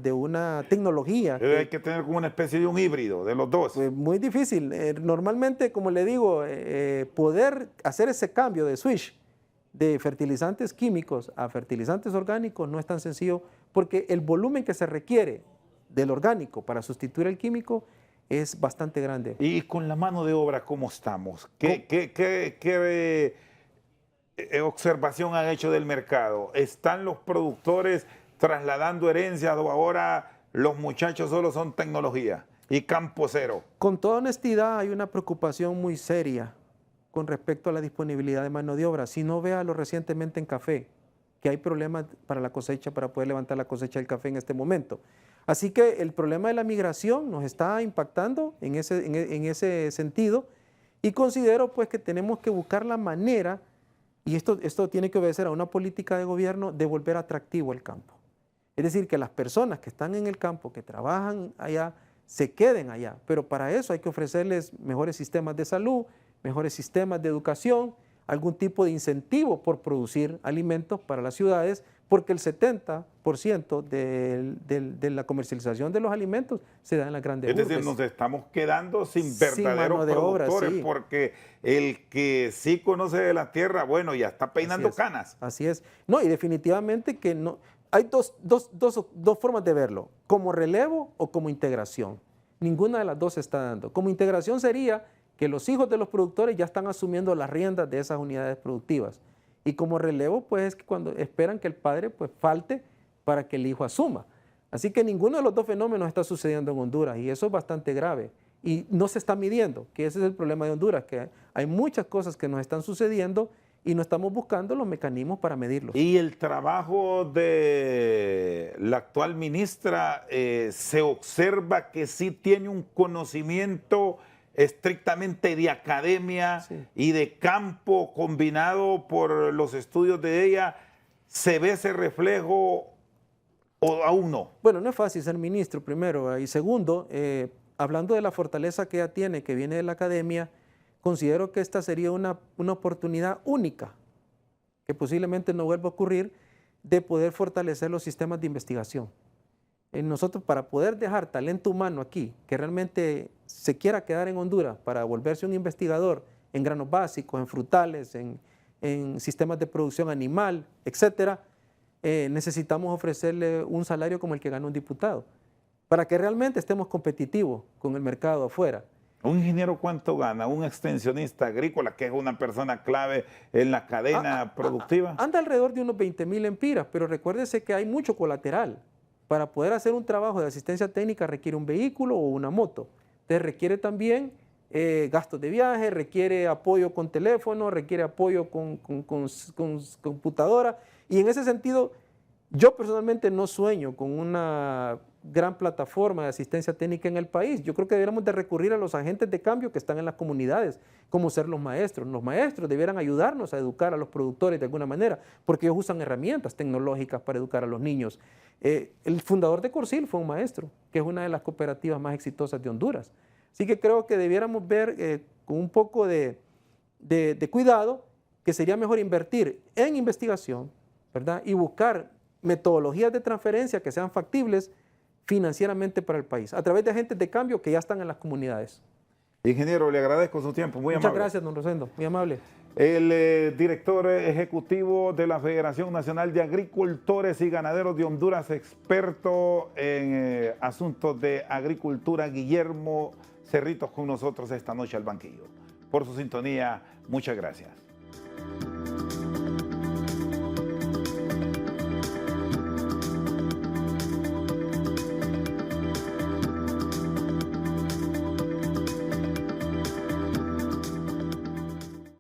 tecnología. Hay que tener como una especie de un híbrido de los dos. Pues muy difícil. Normalmente, como le digo, poder hacer ese cambio de switch de fertilizantes químicos a fertilizantes orgánicos no es tan sencillo, porque el volumen que se requiere del orgánico para sustituir el químico es bastante grande. Y con la mano de obra, ¿cómo estamos? ¿Qué observación han hecho del mercado? ¿Están los productores trasladando herencias o ahora los muchachos solo son tecnología y campo cero? Con toda honestidad, hay una preocupación muy seria con respecto a la disponibilidad de mano de obra. Si no, véalo recientemente en café, que hay problemas para la cosecha, para poder levantar la cosecha del café en este momento. Así que el problema de la migración nos está impactando en ese sentido, y considero pues que tenemos que buscar la manera, y esto tiene que obedecer a una política de gobierno, de volver atractivo el campo. Es decir, que las personas que están en el campo, que trabajan allá, se queden allá. Pero para eso hay que ofrecerles mejores sistemas de salud, mejores sistemas de educación, algún tipo de incentivo por producir alimentos para las ciudades, porque el 70% de la comercialización de los alimentos se da en las grandes urbes. Es decir, nos estamos quedando sin verdaderos productores, sí. Porque el que sí conoce de la tierra, bueno, ya está peinando canas. Así es. No, y definitivamente que no. Hay dos formas de verlo, como relevo o como integración. Ninguna de las dos se está dando. Como integración sería que los hijos de los productores ya están asumiendo las riendas de esas unidades productivas. Y como relevo, pues es que cuando esperan que el padre pues falte para que el hijo asuma. Así que ninguno de los dos fenómenos está sucediendo en Honduras, y eso es bastante grave. Y no se está midiendo, que ese es el problema de Honduras, que hay muchas cosas que nos están sucediendo y no estamos buscando los mecanismos para medirlos. Y el trabajo de la actual ministra, se observa que sí tiene un conocimiento estrictamente de academia, sí, y de campo combinado por los estudios de ella. ¿Se ve ese reflejo o aún no? Bueno, no es fácil ser ministro, primero. Y segundo, hablando de la fortaleza que ella tiene, que viene de la academia, considero que esta sería una oportunidad única, que posiblemente no vuelva a ocurrir, de poder fortalecer los sistemas de investigación. Nosotros, para poder dejar talento humano aquí, que realmente se quiera quedar en Honduras para volverse un investigador en granos básicos, en frutales, en sistemas de producción animal, etcétera, necesitamos ofrecerle un salario como el que gana un diputado, para que realmente estemos competitivos con el mercado afuera. ¿Un ingeniero cuánto gana? ¿Un extensionista agrícola, que es una persona clave en la cadena productiva? Anda alrededor de unos 20,000 empiras, pero recuérdese que hay mucho colateral. Para poder hacer un trabajo de asistencia técnica requiere un vehículo o una moto. Entonces requiere también gastos de viaje, requiere apoyo con teléfono, requiere apoyo con computadora. Y en ese sentido, yo personalmente no sueño con una gran plataforma de asistencia técnica en el país. Yo creo que deberíamos de recurrir a los agentes de cambio que están en las comunidades, como ser los maestros. Los maestros debieran ayudarnos a educar a los productores de alguna manera, porque ellos usan herramientas tecnológicas para educar a los niños. El fundador de Corsil fue un maestro, que es una de las cooperativas más exitosas de Honduras. Así que creo que debiéramos ver con un poco de cuidado que sería mejor invertir en investigación, ¿verdad? Y buscar metodologías de transferencia que sean factibles financieramente para el país, a través de agentes de cambio que ya están en las comunidades. Ingeniero, le agradezco su tiempo, muy amable. Muchas gracias, don Rosendo, muy amable. El director ejecutivo de la Federación Nacional de Agricultores y Ganaderos de Honduras, experto en asuntos de agricultura, Guillermo Cerritos, con nosotros esta noche al banquillo. Por su sintonía, muchas gracias.